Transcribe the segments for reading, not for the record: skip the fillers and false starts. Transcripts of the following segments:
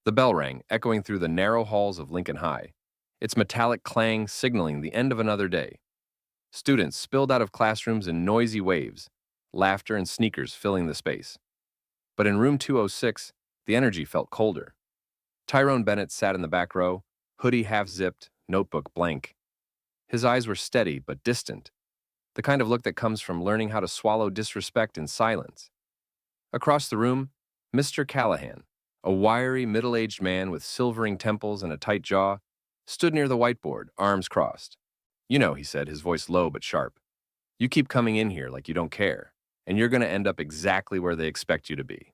The bell rang, echoing through the narrow halls of Lincoln High, its metallic clang signaling the end of another day. Students spilled out of classrooms in noisy waves, laughter and sneakers filling the space. But in room 206, the energy felt colder. Tyrone Bennett sat in the back row, hoodie half-zipped, notebook blank. His eyes were steady but distant, the kind of look that comes from learning how to swallow disrespect in silence. Across the room, Mr. Callahan, a wiry, middle-aged man with silvering temples and a tight jaw, stood near the whiteboard, arms crossed. "You know," he said, his voice low but sharp, "you keep coming in here like you don't care, and you're going to end up exactly where they expect you to be."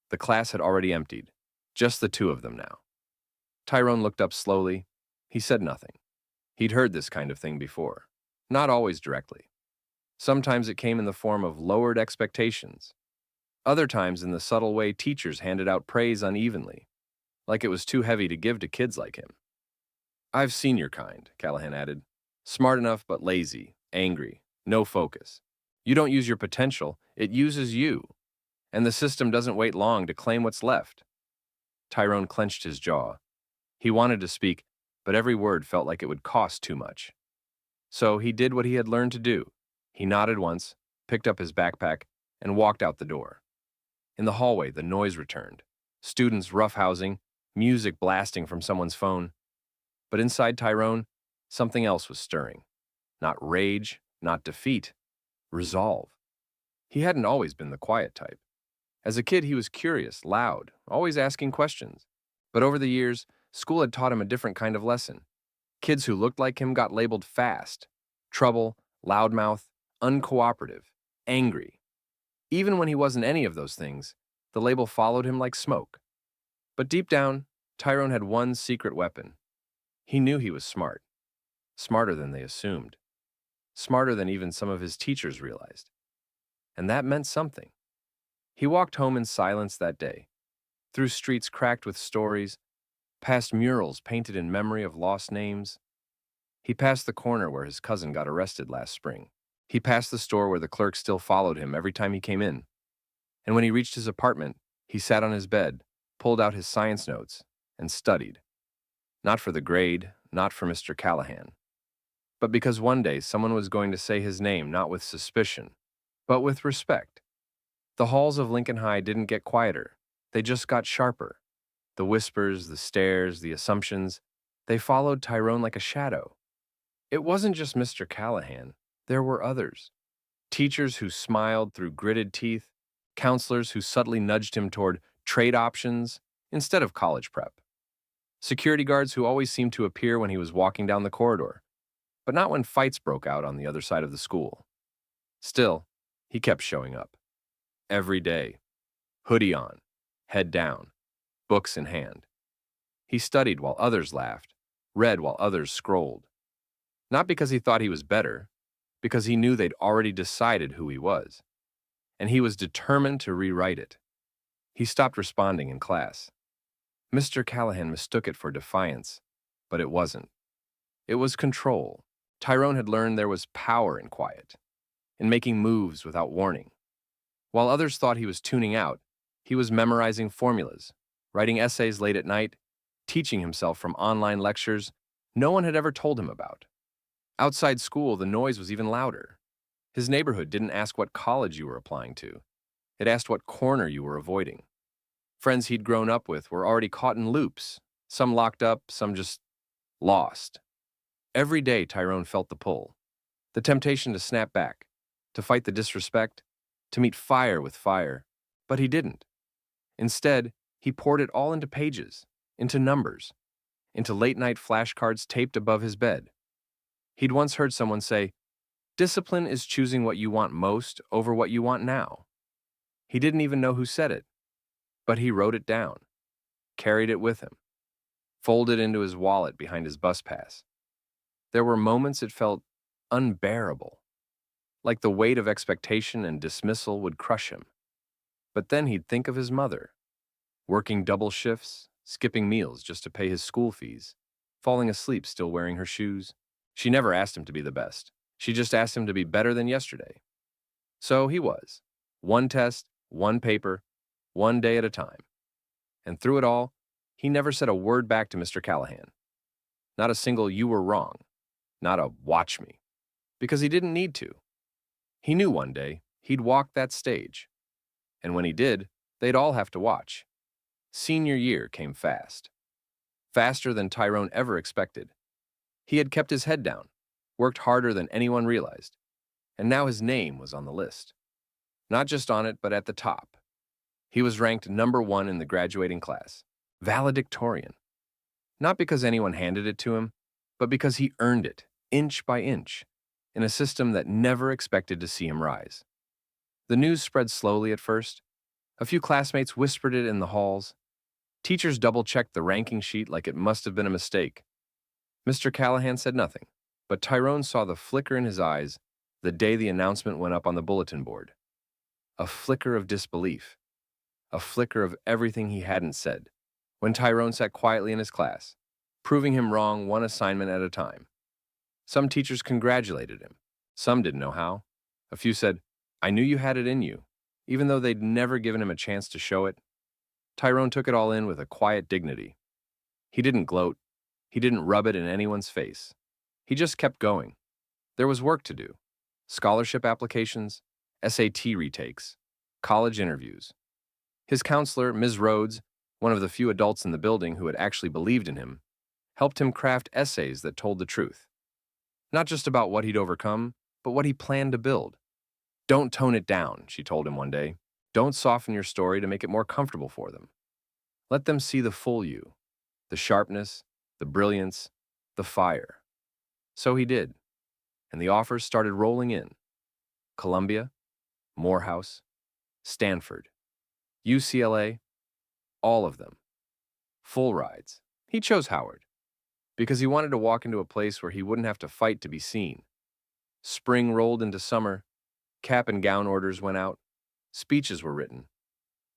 The class had already emptied, just the two of them now. Tyrone looked up slowly. He said nothing. He'd heard this kind of thing before, not always directly. Sometimes it came in the form of lowered expectations. Other times in the subtle way teachers handed out praise unevenly, like it was too heavy to give to kids like him. "I've seen your kind," Callahan added. "Smart enough but lazy, angry, no focus. You don't use your potential, it uses you. And the system doesn't wait long to claim what's left." Tyrone clenched his jaw. He wanted to speak, but every word felt like it would cost too much. So he did what he had learned to do. He nodded once, picked up his backpack, and walked out the door. In the hallway, the noise returned. Students roughhousing, music blasting from someone's phone. But inside Tyrone, something else was stirring. Not rage, not defeat. Resolve. He hadn't always been the quiet type. As a kid, he was curious, loud, always asking questions. But over the years, school had taught him a different kind of lesson. Kids who looked like him got labeled fast, trouble, loudmouth, uncooperative, angry. Even when he wasn't any of those things, the label followed him like smoke. But deep down, Tyrone had one secret weapon. He knew he was smart. Smarter than they assumed. Smarter than even some of his teachers realized. And that meant something. He walked home in silence that day, through streets cracked with stories, past murals painted in memory of lost names. He passed the corner where his cousin got arrested last spring. He passed the store where the clerk still followed him every time he came in. And when he reached his apartment, he sat on his bed, pulled out his science notes, and studied. Not for the grade, not for Mr. Callahan, but because one day someone was going to say his name not with suspicion, but with respect. The halls of Lincoln High didn't get quieter, they just got sharper. The whispers, the stares, the assumptions, they followed Tyrone like a shadow. It wasn't just Mr. Callahan, there were others. Teachers who smiled through gritted teeth, counselors who subtly nudged him toward trade options instead of college prep. Security guards who always seemed to appear when he was walking down the corridor, but not when fights broke out on the other side of the school. Still, he kept showing up. Every day, hoodie on, head down, books in hand. He studied while others laughed, read while others scrolled. Not because he thought he was better, because he knew they'd already decided who he was. And he was determined to rewrite it. He stopped responding in class. Mr. Callahan mistook it for defiance, but it wasn't. It was control. Tyrone had learned there was power in quiet, in making moves without warning. While others thought he was tuning out, he was memorizing formulas, writing essays late at night, teaching himself from online lectures no one had ever told him about. Outside school, the noise was even louder. His neighborhood didn't ask what college you were applying to. It asked what corner you were avoiding. Friends he'd grown up with were already caught in loops, some locked up, some just lost. Every day, Tyrone felt the pull, the temptation to snap back, to fight the disrespect, to meet fire with fire, but he didn't. Instead, he poured it all into pages, into numbers, into late-night flashcards taped above his bed. He'd once heard someone say, "Discipline is choosing what you want most over what you want now." He didn't even know who said it, but he wrote it down, carried it with him, folded into his wallet behind his bus pass. There were moments it felt unbearable, like the weight of expectation and dismissal would crush him. But then he'd think of his mother, working double shifts, skipping meals just to pay his school fees, falling asleep still wearing her shoes. She never asked him to be the best. She just asked him to be better than yesterday. So he was. One test, one paper, one day at a time. And through it all, He never said a word back to Mr. Callahan. Not a single "you were wrong," not a "watch me," because he didn't need to. He knew one day he'd walk that stage, and when he did, they'd all have to watch. Senior year came fast. Faster than Tyrone ever expected. He had kept his head down, worked harder than anyone realized, and now his name was on the list. Not just on it, but at the top. He was ranked #1 in the graduating class, valedictorian. Not because anyone handed it to him, but because he earned it, inch by inch, in a system that never expected to see him rise. The news spread slowly at first. A few classmates whispered it in the halls. Teachers double-checked the ranking sheet like it must have been a mistake. Mr. Callahan said nothing, but Tyrone saw the flicker in his eyes the day the announcement went up on the bulletin board. A flicker of disbelief. A flicker of everything he hadn't said. When Tyrone sat quietly in his class, proving him wrong one assignment at a time. Some teachers congratulated him. Some didn't know how. A few said, "I knew you had it in you," even though they'd never given him a chance to show it. Tyrone took it all in with a quiet dignity. He didn't gloat. He didn't rub it in anyone's face. He just kept going. There was work to do. Scholarship applications, SAT retakes, college interviews. His counselor, Ms. Rhodes, one of the few adults in the building who had actually believed in him, helped him craft essays that told the truth. Not just about what he'd overcome, but what he planned to build. "Don't tone it down," she told him one day. "Don't soften your story to make it more comfortable for them. Let them see the full you, the sharpness, the brilliance, the fire." So he did, and the offers started rolling in. Columbia, Morehouse, Stanford, UCLA, all of them. Full rides. He chose Howard because he wanted to walk into a place where he wouldn't have to fight to be seen. Spring rolled into summer, cap and gown orders went out, speeches were written.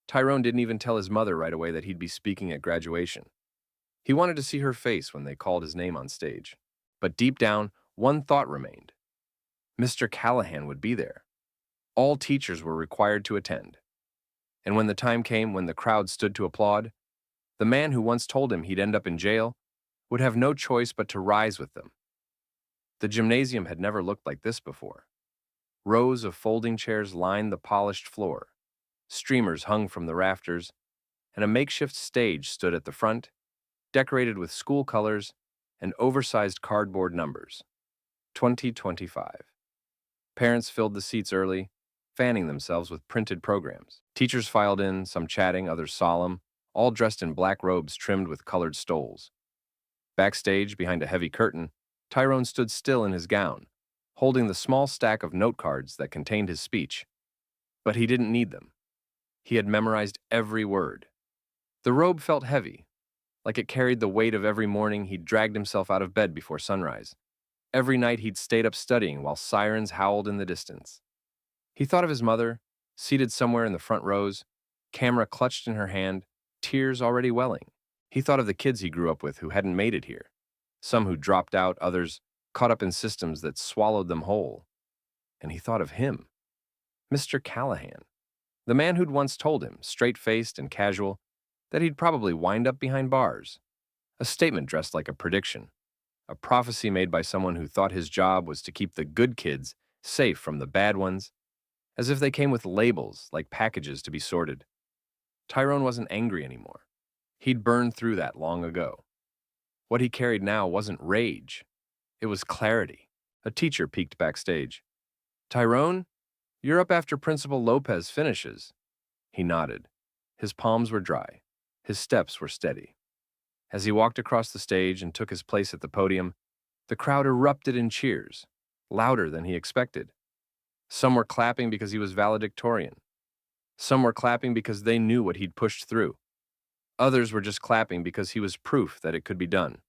Tyrone didn't even tell his mother right away that he'd be speaking at graduation. He wanted to see her face when they called his name on stage. But deep down, one thought remained. Mr. Callahan would be there. All teachers were required to attend. And when the time came when the crowd stood to applaud, the man who once told him he'd end up in jail would have no choice but to rise with them. The gymnasium had never looked like this before. Rows of folding chairs lined the polished floor. Streamers hung from the rafters, and a makeshift stage stood at the front, decorated with school colors and oversized cardboard numbers. 2025. Parents filled the seats early, fanning themselves with printed programs. Teachers filed in, some chatting, others solemn, all dressed in black robes trimmed with colored stoles. Backstage, behind a heavy curtain, Tyrone stood still in his gown, holding the small stack of note cards that contained his speech. But he didn't need them. He had memorized every word. The robe felt heavy, like it carried the weight of every morning he'd dragged himself out of bed before sunrise. Every night he'd stayed up studying while sirens howled in the distance. He thought of his mother, seated somewhere in the front rows, camera clutched in her hand, tears already welling. He thought of the kids he grew up with who hadn't made it here. Some who dropped out, others caught up in systems that swallowed them whole. And he thought of him, Mr. Callahan, the man who'd once told him, straight-faced and casual, that he'd probably wind up behind bars. A statement dressed like a prediction, a prophecy made by someone who thought his job was to keep the good kids safe from the bad ones, as if they came with labels like packages to be sorted. Tyrone wasn't angry anymore. He'd burned through that long ago. What he carried now wasn't rage. It was clarity. A teacher peeked backstage. "Tyrone, you're up after Principal Lopez finishes." He nodded. His palms were dry. His steps were steady. As he walked across the stage and took his place at the podium, the crowd erupted in cheers, louder than he expected. Some were clapping because he was valedictorian. Some were clapping because they knew what he'd pushed through. Others were just clapping because he was proof that it could be done.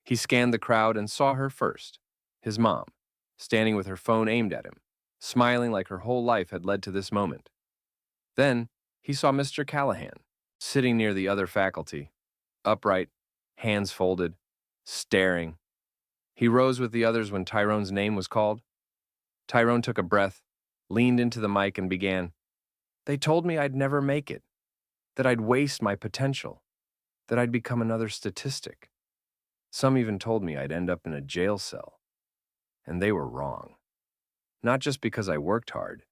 He scanned the crowd and saw her first, his mom, standing with her phone aimed at him, smiling like her whole life had led to this moment. Then he saw Mr. Callahan, sitting near the other faculty, upright, hands folded, staring. He rose with the others when Tyrone's name was called. Tyrone took a breath, leaned into the mic and began, "They told me I'd never make it, that I'd waste my potential. that I'd become another statistic. Some even told me I'd end up in a jail cell, and they were wrong. Not just because I worked hard,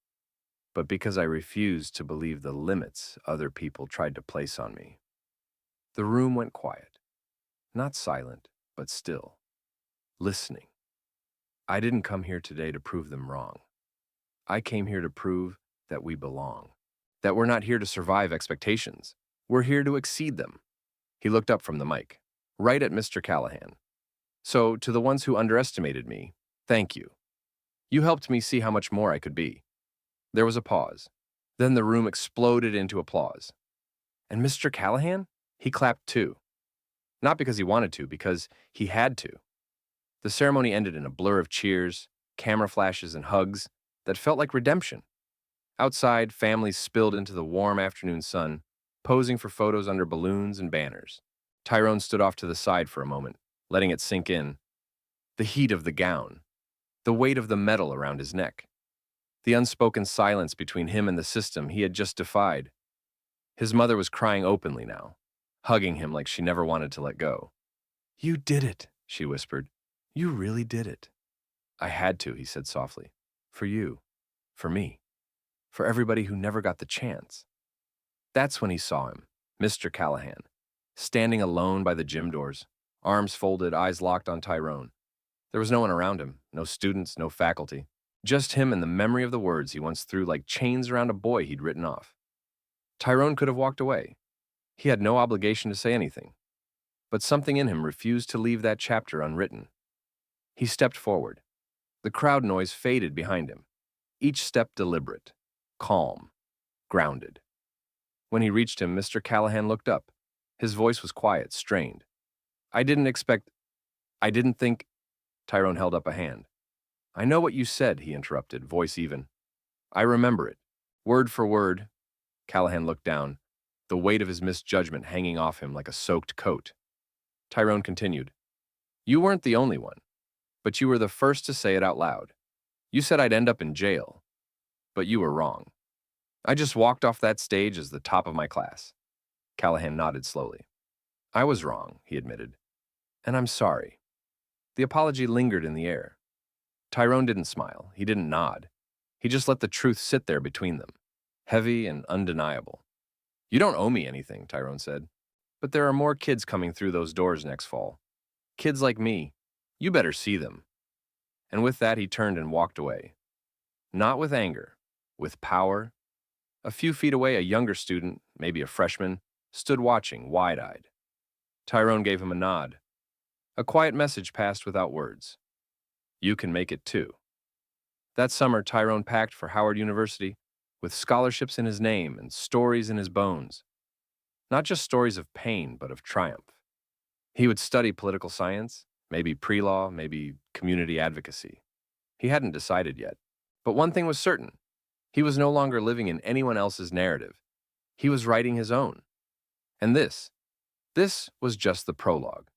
but because I refused to believe the limits other people tried to place on me. The room went quiet, not silent, but still, listening. I didn't come here today to prove them wrong. I came here to prove that we belong, that we're not here to survive expectations. We're here to exceed them. He looked up from the mic, right at Mr. Callahan. So, to the ones who underestimated me, thank you. You helped me see how much more I could be. There was a pause. Then the room exploded into applause. And Mr. Callahan? He clapped too. Not because he wanted to, because he had to. The ceremony ended in a blur of cheers, camera flashes, and hugs that felt like redemption. Outside, families spilled into the warm afternoon sun, posing for photos under balloons and banners. Tyrone stood off to the side for a moment, letting it sink in. The heat of the gown, the weight of the metal around his neck, the unspoken silence between him and the system he had just defied. His mother was crying openly now, hugging him like she never wanted to let go. "You did it," she whispered. "You really did it." "I had to," he said softly. "For you. For me. For everybody who never got the chance." That's when he saw him, Mr. Callahan, standing alone by the gym doors, arms folded, eyes locked on Tyrone. There was no one around him, no students, no faculty. Just him and the memory of the words he once threw like chains around a boy he'd written off. Tyrone could have walked away. He had no obligation to say anything. But something in him refused to leave that chapter unwritten. He stepped forward. The crowd noise faded behind him, each step deliberate, calm, grounded. When he reached him, Mr. Callahan looked up. His voice was quiet, strained. I didn't think. Tyrone held up a hand. "I know what you said," he interrupted, voice even. "I remember it. Word for word." Callahan looked down, the weight of his misjudgment hanging off him like a soaked coat. Tyrone continued. "You weren't the only one, but you were the first to say it out loud. You said I'd end up in jail, but you were wrong. I just walked off that stage as the top of my class." Callahan nodded slowly. "I was wrong," he admitted, "and I'm sorry." The apology lingered in the air. Tyrone didn't smile. He didn't nod. He just let the truth sit there between them, heavy and undeniable. "You don't owe me anything," Tyrone said. "But there are more kids coming through those doors next fall. Kids like me. You better see them." And with that, he turned and walked away. Not with anger, with power. A few feet away, a younger student, maybe a freshman, stood watching, wide-eyed. Tyrone gave him a nod. A quiet message passed without words. You can make it too. That summer, Tyrone packed for Howard University with scholarships in his name and stories in his bones. Not just stories of pain, but of triumph. He would study political science, maybe pre-law, maybe community advocacy. He hadn't decided yet. But one thing was certain. He was no longer living in anyone else's narrative. He was writing his own. And this was just the prologue.